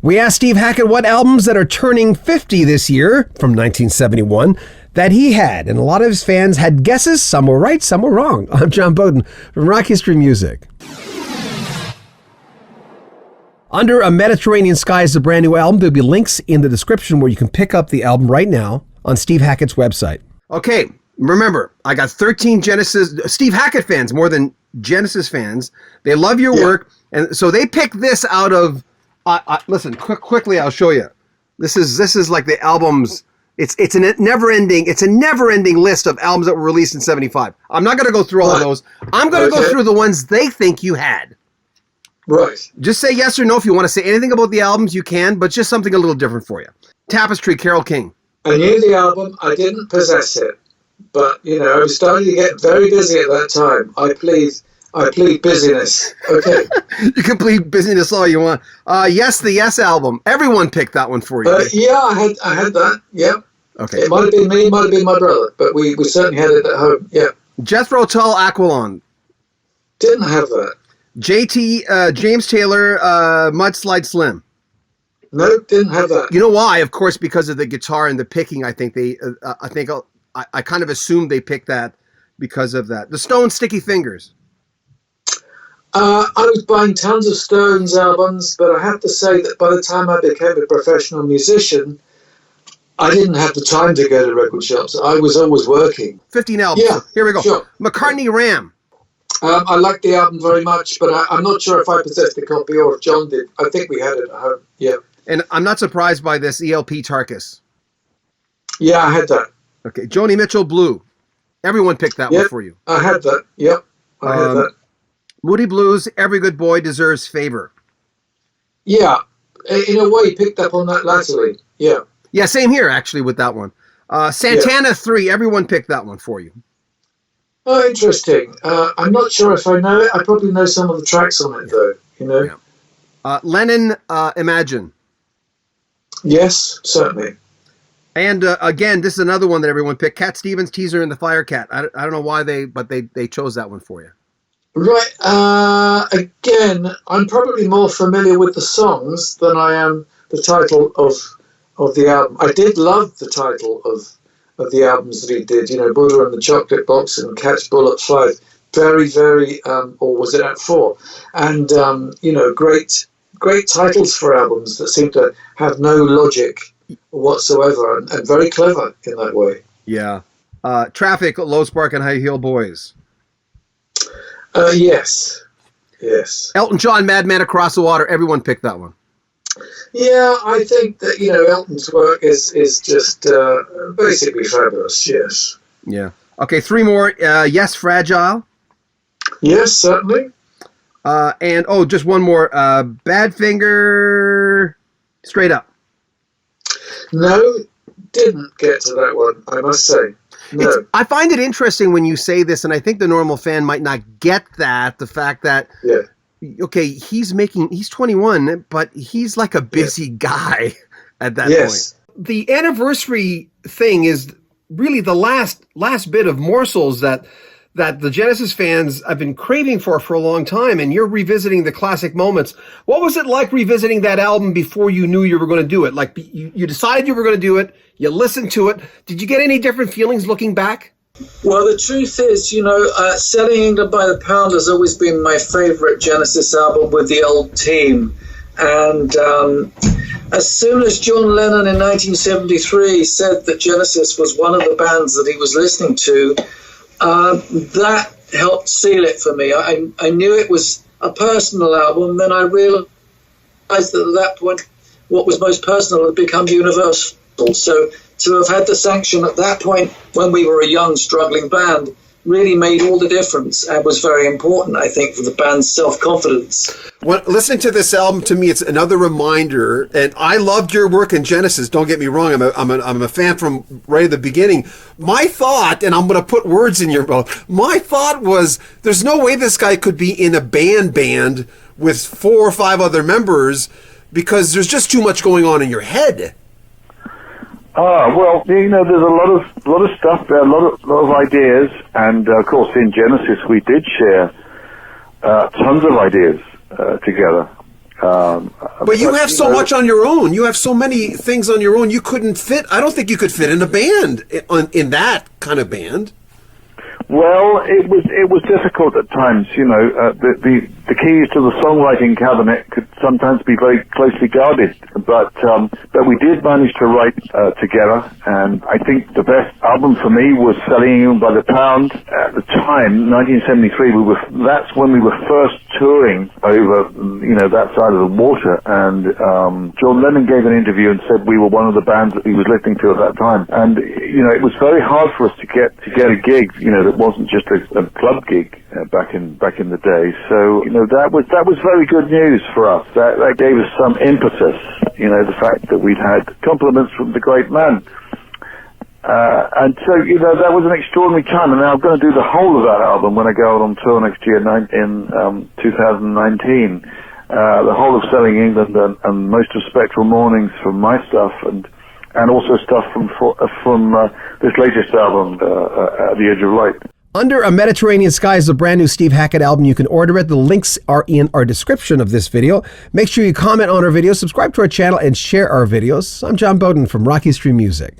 We asked Steve Hackett what albums that are turning 50 this year, from 1971, that he had. And a lot of his fans had guesses. Some were right, some were wrong. I'm John Beaudin from Rock History Music. Under a Mediterranean Sky is a brand new album. There'll be links in the description where you can pick up the album right now on Steve Hackett's website. Okay, remember, I got 13 Genesis, Steve Hackett fans, more than Genesis fans. They love your work, and so they picked this out of, listen, quickly I'll show you. This is like the albums, it's a never-ending list of albums that were released in 75. I'm not going to go through all of those. I'm going to go through the ones they think you had. Right. Just say yes or no. If you want to say anything about the albums, you can, but just something a little different for you. Tapestry, Carole King. I knew the album. I didn't possess it. But, I was starting to get very busy at that time. I plead busyness. Okay. You can plead busyness all you want. Yes, the Yes album. Everyone picked that one for you. I had that. Yeah. Okay. It might have been me, it might have been my brother, but we certainly had it at home. Yeah. Jethro Tull, Aqualung. Didn't have that. James Taylor, Mudslide Slim. No, didn't have that. You know why? Of course, because of the guitar and the picking. I kind of assumed they picked that because of that. The Stones, Sticky Fingers. I was buying tons of Stones albums, but I have to say that by the time I became a professional musician, I didn't have the time to go to record shops. I was always working. 15 albums. Yeah, here we go. Sure. McCartney, Ram. I liked the album very much, but I'm not sure if I possessed a copy or if John did. I think we had it at home, yeah. And I'm not surprised by this, ELP Tarkus. Yeah, I had that. Okay, Joni Mitchell, Blue. Everyone picked that one for you. I had that, yep. I had that. Moody Blues, Every Good Boy Deserves Favor. Yeah, in a way, picked up on that latterly, yeah. Yeah, same here, actually, with that one. Santana 3, everyone picked that one for you. Oh, interesting. I'm not sure if I know it. I probably know some of the tracks on it, though, Yeah. Lennon, Imagine. Yes, certainly. And again, this is another one that everyone picked. Cat Stevens, Teaser and the Fire Cat. I don't know why they chose that one for you. Right. Again, I'm probably more familiar with the songs than I am the title of the album. I did love the title of the albums that he did, Buddha and the Chocolate Box and Catch Bull at 5, very, very, or was it at 4? And, great titles for albums that seem to have no logic whatsoever and very clever in that way. Yeah. Traffic, Low Spark and High Heel Boys. Yes. Elton John, Madman Across the Water. Everyone picked that one. Yeah, I think that, Elton's work is just basically fabulous, yes. Yeah. Okay, 3 more. Yes, Fragile. Yes, certainly. And, just one more. Badfinger, Straight Up. No, didn't get to that one, I must say. No. I find it interesting when you say this, and I think the normal fan might not get that, the fact that... Yeah. Okay, he's 21, but he's like a busy guy at that point. The anniversary thing is really the last bit of morsels that the Genesis fans have been craving for a long time, and you're revisiting the classic moments. What was it like revisiting that album before you knew you were going to do it? Like, you decided you were going to do it, you listened to it. Did you get any different feelings looking back? Well, the truth is, Selling England by the Pound has always been my favorite Genesis album with the old team. And as soon as John Lennon in 1973 said that Genesis was one of the bands that he was listening to, that helped seal it for me. I knew it was a personal album, then I realized that at that point, what was most personal had become universal. So to have had the sanction at that point when we were a young, struggling band really made all the difference and was very important, I think, for the band's self-confidence. When listening to this album, to me, it's another reminder, and I loved your work in Genesis, don't get me wrong, I'm a fan from right at the beginning. My thought, and I'm going to put words in your mouth, my thought was, there's no way this guy could be in a band with 4 or 5 other members, because there's just too much going on in your head. Well, there's a lot of stuff there, a lot of ideas, and of course in Genesis we did share tons of ideas together. But you have so much on your own. You have so many things on your own. You couldn't fit. I don't think you could fit in a band, in that kind of band. Well, it was difficult at times. The keys to the songwriting cabinet could sometimes be very closely guarded, but we did manage to write together. And I think the best album for me was Selling England by the Pound. At the time, 1973, that's when we were first touring over that side of the water. And John Lennon gave an interview and said we were one of the bands that he was listening to at that time. And it was very hard for us to get a gig. That wasn't just a club gig back in the day. So that was very good news for us. That gave us some impetus. The fact that we'd had compliments from the great man. And so that was an extraordinary time. And now I'm going to do the whole of that album when I go out on tour next year in 2019. The whole of Selling England and most of Spectral Mornings from my stuff and also stuff from this latest album, At the Edge of Light. Under a Mediterranean Sky is a brand new Steve Hackett album. You can order it. The links are in our description of this video. Make sure you comment on our videos, subscribe to our channel, and share our videos. I'm John Beaudin from Rocky Street Music.